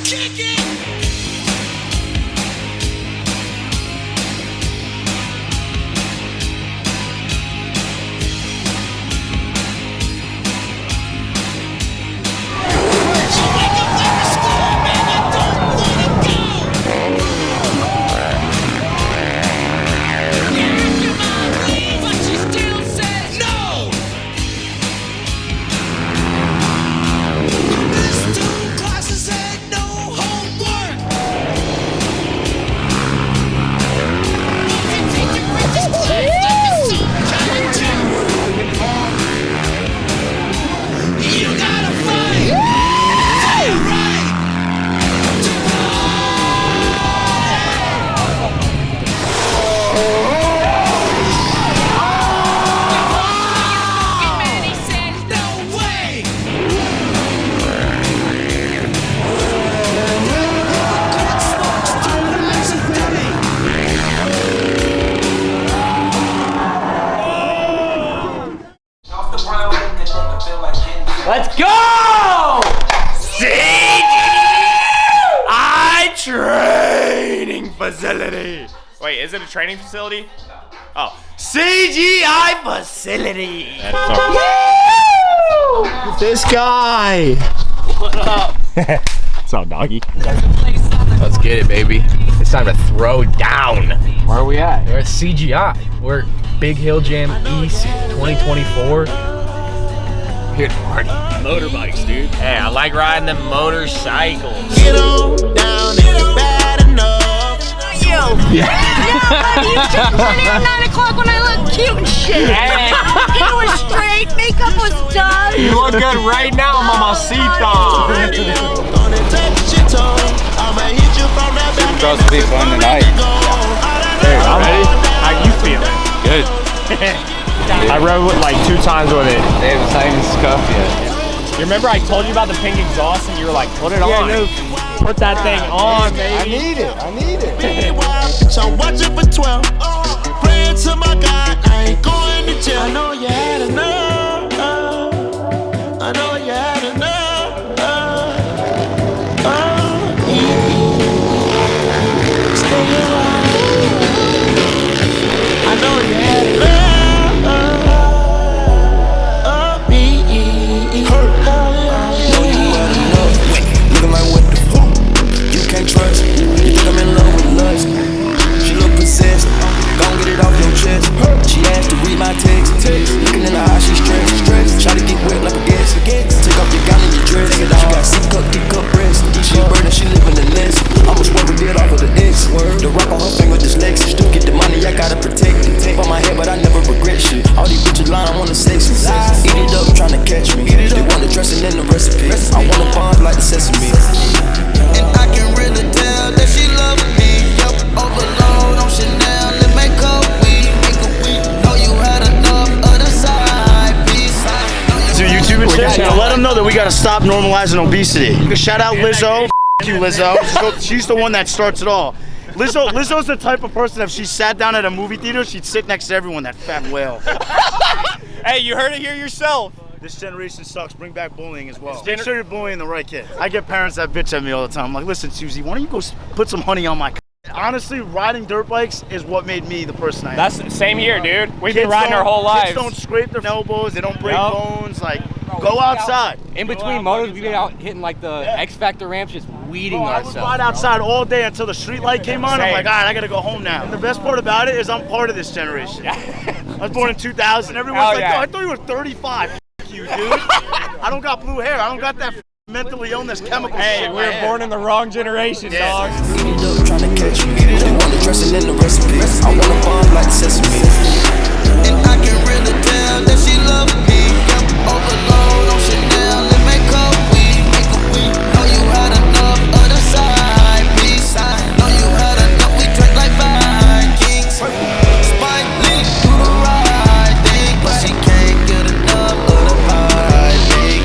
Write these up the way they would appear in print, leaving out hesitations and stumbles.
Kick it! Let's go! CGI training facility. Wait, is it a training facility? Oh, CGI facility. This guy. What up? What's up, doggy? Let's get it, baby. It's time to throw down. Where are we at? We're at CGI. We're Big Hill Jam East 2024. Here to party. Motorbikes, dude. Hey, I like riding them motorcycles. Get on down if you're bad enough. Yo! Yeah, buddy, you took running at 9 o'clock when I look cute and shit. Hey. It was straight, makeup was done. You look good right now, mamacita. Supercross will be fun tonight. Hey, I'm ready. How you feeling? Good. I rode with like 2 times with it. They haven't signed his cuff yet. You remember I told you about the pink exhaust and you were like, put it on. No. Put that thing on, baby. I need it. I need it. So watch it for 12. Praying to my God, I ain't going to jail. I know you had enough. I know you had enough. Stay alive. I know you had enough. She asked to read my text. Looking in her eyes, she stressed. Try to get wet like a gas. Take off your gown and your dress. She got C-cup, D-cup breast. She a bird and she live in the nest. I'ma swerve a bit off of the X. The rock on her finger dyslexic. Still get the money, I gotta protect it. Tape on my head, but I never regret shit. All these bitches lying, I wanna sex me. Eat it up, tryna catch me. They want the dressing in the recipe. I wanna bond like the sesame. And I can really tell that she loves me. Yup, overload on Chanel and makeup. YouTube and shit. Now let them know that we gotta stop normalizing obesity. Shout out Lizzo. F you, Lizzo. She's the one that starts it all. Lizzo's the type of person, if she sat down at a movie theater, she'd sit next to everyone, that fat whale. Hey, you heard it here yourself. This generation sucks. Bring back bullying as well. Make sure you're bullying the right kid. I get parents that bitch at me all the time. I'm like, listen, Susie, why don't you go put some honey on my Honestly, riding dirt bikes is what made me the person I am. That's the same here, dude. We've been riding our whole lives. Kids don't scrape their elbows. They don't break bones. Like, go outside. In between motos, we've been out hitting like the X Factor ramps, just weeding ourselves. I would ride outside all day until the street light came on. I'm like, all right, I gotta go home now. And the best part about it is I'm part of this generation. I was born in 2000. Everyone's like, yo, I thought you were 35. F you, dude. I don't got blue hair. I don't got that mentally illness chemical. Hey, we were born in the wrong generation, dog. Trying to catch me. They want the dressing in the recipe. I wanna bond like sesame. And I can really tell that she loves me. Overload on Chanel and makeup. We know you had enough of the side piece. Know you had enough. We drank like Vikings. Spike Lee do the right thing, but she can't get enough of the right thing.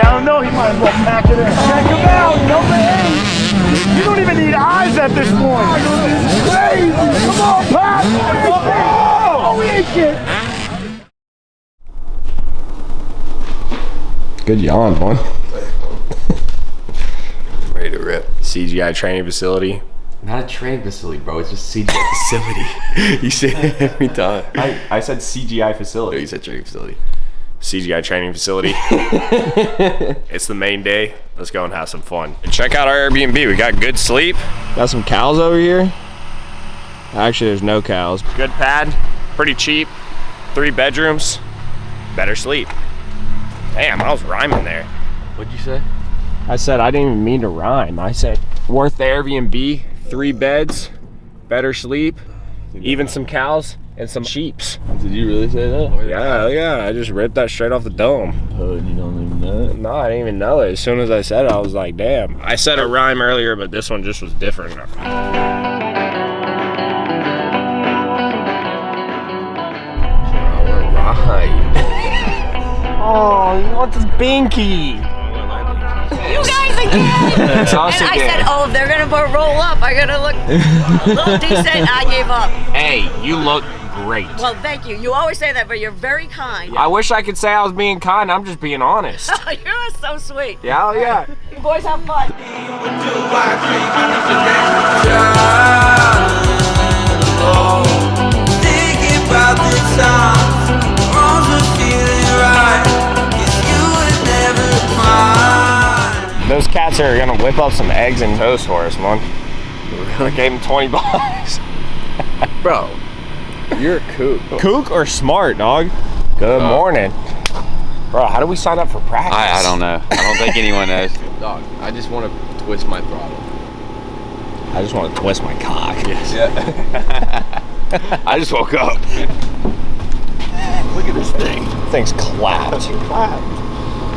I don't know. He might as well pack it in. Check him out. Number 8. You don't even need eyes at this point. Crazy. Come on, Pat. Oh, we ain't shit. Good yawn, man. Ready to rip. CGI training facility. Not a training facility, bro. It's just CGI facility. You say it every time. I said CGI facility. No, you said training facility. CGI training facility. It's the main day. Let's go and have some fun. Check out our Airbnb. We got good sleep. Got some cows over here. Actually, there's no cows. Good pad, pretty cheap. 3 bedrooms, better sleep. Damn, I was rhyming there. What'd you say? I said I didn't even mean to rhyme. I said worth the Airbnb, 3 beds, better sleep, even some cows and some sheeps. Did you really say that? Yeah, I just ripped that straight off the dome. Oh, you don't even know it? No, I didn't even know it. As soon as I said it, I was like, damn. I said a rhyme earlier, but this one just was different. Oh, you want this binky? You guys again! And I said, oh, if they're gonna roll up, I gotta look a little decent. I gave up. Hey, you look great. Well, thank you. You always say that, but you're very kind. I wish I could say I was being kind. I'm just being honest. You're so sweet. Yeah, yeah. You boys have fun. Thinking about the times, wrongs were feeling right. Those cats are gonna whip up some eggs and toast for us, man. I gave them 20 bucks. Bro, you're a kook. Kook or smart, dog? Good morning. Bro, how do we sign up for practice? I don't know. I don't think anyone knows. Dog, I just want to twist my throttle. I just want to twist my cock. Yes. Yeah. I just woke up. Look at this thing. Thing's clapped.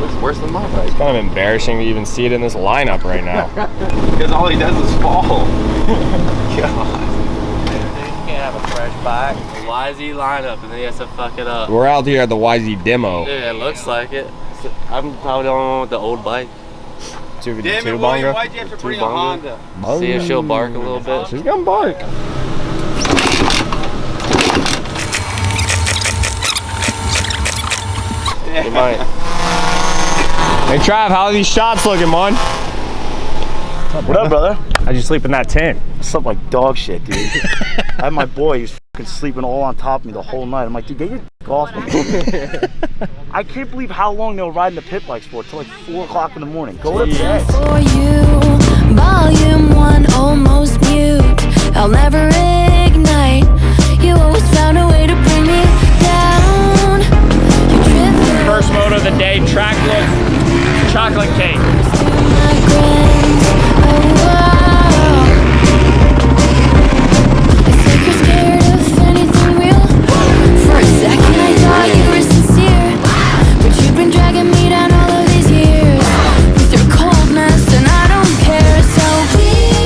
It's worse than my bike. It's kind of embarrassing to even see it in this lineup right now. Because all he does is fall. God. You can't have a fresh bike. YZ lineup and then he has to fuck it up. We're out here at the YZ demo. Yeah, it looks like it. I'm probably the only one with the old bike. 252 bongo. Why'd you have to bring a Honda? See if she'll bark a little bit. She's gonna bark. You might. Hey Trav, how are these shots looking, man? What up, brother? How'd you sleep in that tent? I slept like dog shit, dude. I had my boy, he was fucking sleeping all on top of me the whole night. I'm like, dude, get your off me. I can't believe how long they were riding the pit bikes for, till like 4 o'clock in the morning. Go to bed. For you, volume 1 almost mute. I'll never ignite. You always found a way to bring me down. You drift First moto of the day, track look, chocolate cake. my grins. Oh, wow. It's like you're scared of anything real. For a second I thought you were sincere, but you've been dragging me down all of these years with your coldness, and I don't care. So please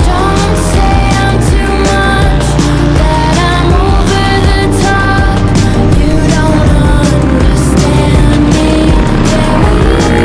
don't say I'm too much, that I'm over the top. You don't understand me. Yeah, we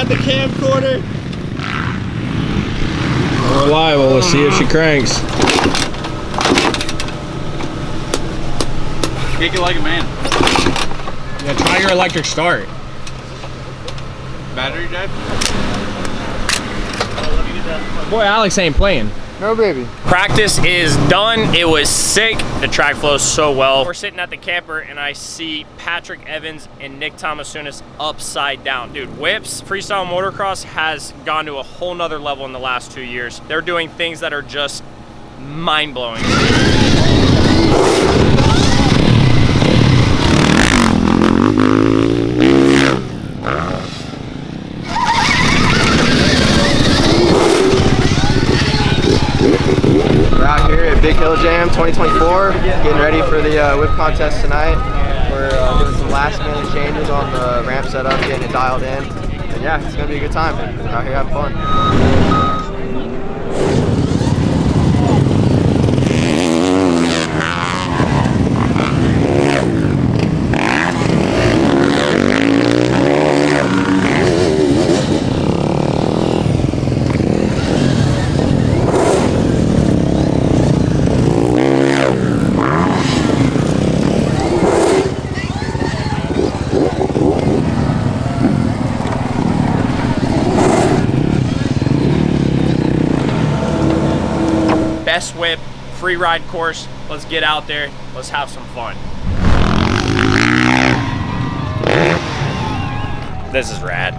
at the camcorder. Reliable. Let's see if she cranks. Kick it like a man. Yeah, try your electric start. Battery drive? Boy, Alex ain't playing. No, baby. Practice is done. It was sick. The track flows so well. We're sitting at the camper and I see Patrick Evans and Nick Tomasunas upside down. Dude, whips, freestyle motocross has gone to a whole nother level in the last 2 years. They're doing things that are just mind-blowing. We're out here at Big Hill Jam 2024, getting ready for the whip contest tonight. We're doing some last minute changes on the ramp setup, getting it dialed in. And yeah, it's gonna be a good time. We're out here having fun. Best whip, free ride course. Let's get out there. Let's have some fun. This is rad.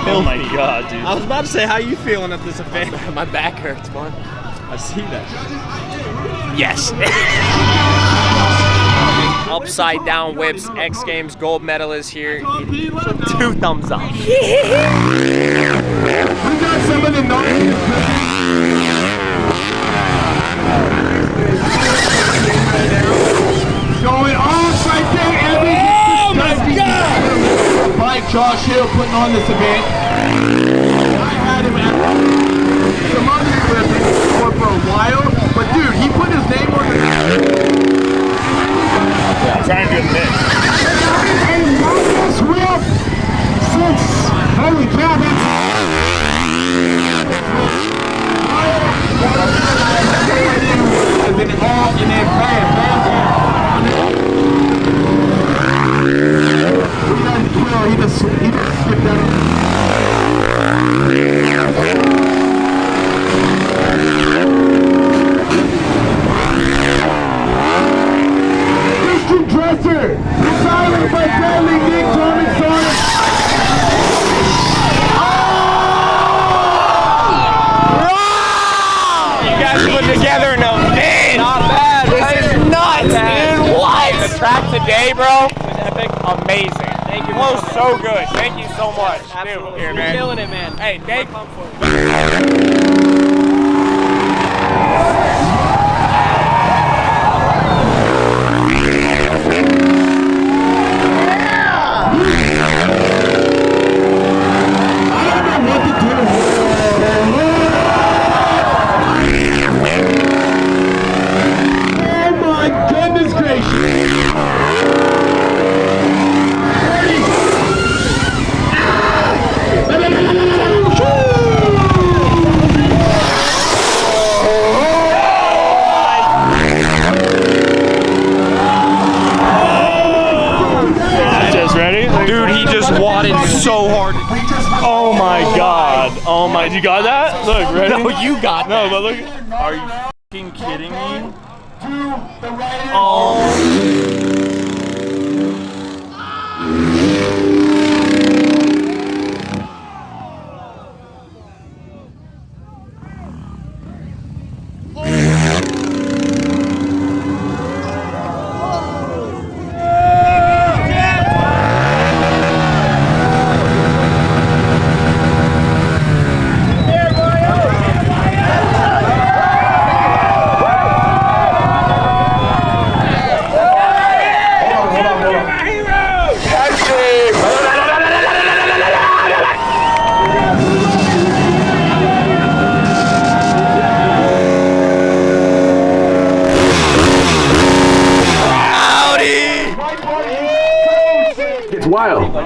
Oh my god, dude. I was about to say, how you feeling at this event? My back hurts, man. I see that. Yes. Upside down whips, X Games gold medalist here. 2 thumbs up. We got some of the going off right there. Oh my god! Mike Josh Hill putting on this event. I had him at some other events for a while, but dude, he put his name on the. I'm trying to do a mix. Hey, longest whip since, holy cow, that's been all in their plan. He just skipped out. Mr. Dresser, silent but deadly Nick Tomasunas. You guys put together an event. Not bad. This is nuts, dude. What? The track today, bro, was epic. Amazing. Thank you. Flow's so good. Thank you so much. Absolutely. Dude, here, You're man. killing it, man. Hey, thank Dude, he just wadded so hard. Oh my god. Oh my, you got that? Look, ready? No, you got No, that. but look. Are you fucking kidding me?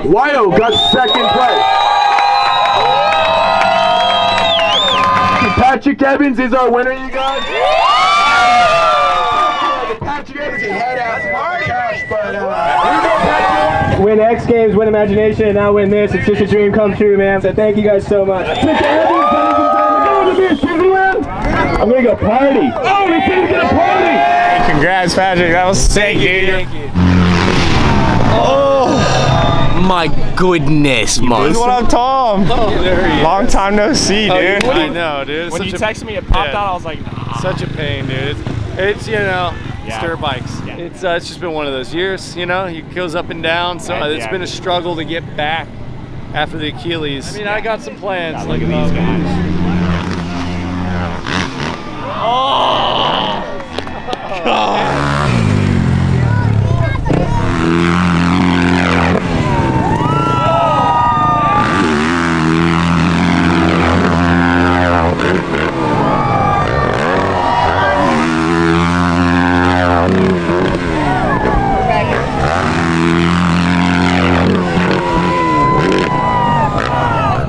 Wyatt got second place. Patrick Evans is our winner, you guys. Patrick Evans, he had cash, but win X Games, win Imagination, and now win this. It's just a dream come true, man. So thank you guys so much. I'm gonna go party. Oh, we can get a party. Hey, congrats, Patrick. That was sick, dude. Thank you. Oh my goodness, Mons. What up, Tom? Long time no see, dude. I know, dude. When you texted me, it popped out. I was like, such a pain, dude. It's you know, stir bikes. Yeah. It's just been one of those years, you know. He goes up and down, so it's been a struggle to get back after the Achilles. I mean, I got some plans. God, look at these guys. Oh! God.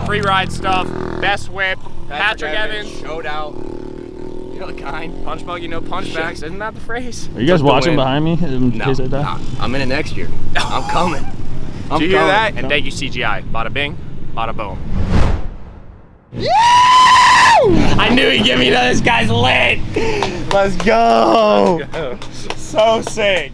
Free ride stuff, best whip, Patrick Evans. Showed out. You know the kind. Punch buggy, no punchbacks. Isn't that the phrase? Are you guys watching behind me in case I die? I'm in it next year. I'm coming. Did you hear that? And thank you, CGI. Bada bing, bada boom. I knew he'd give me that. This guy's lit. Let's go. So sick.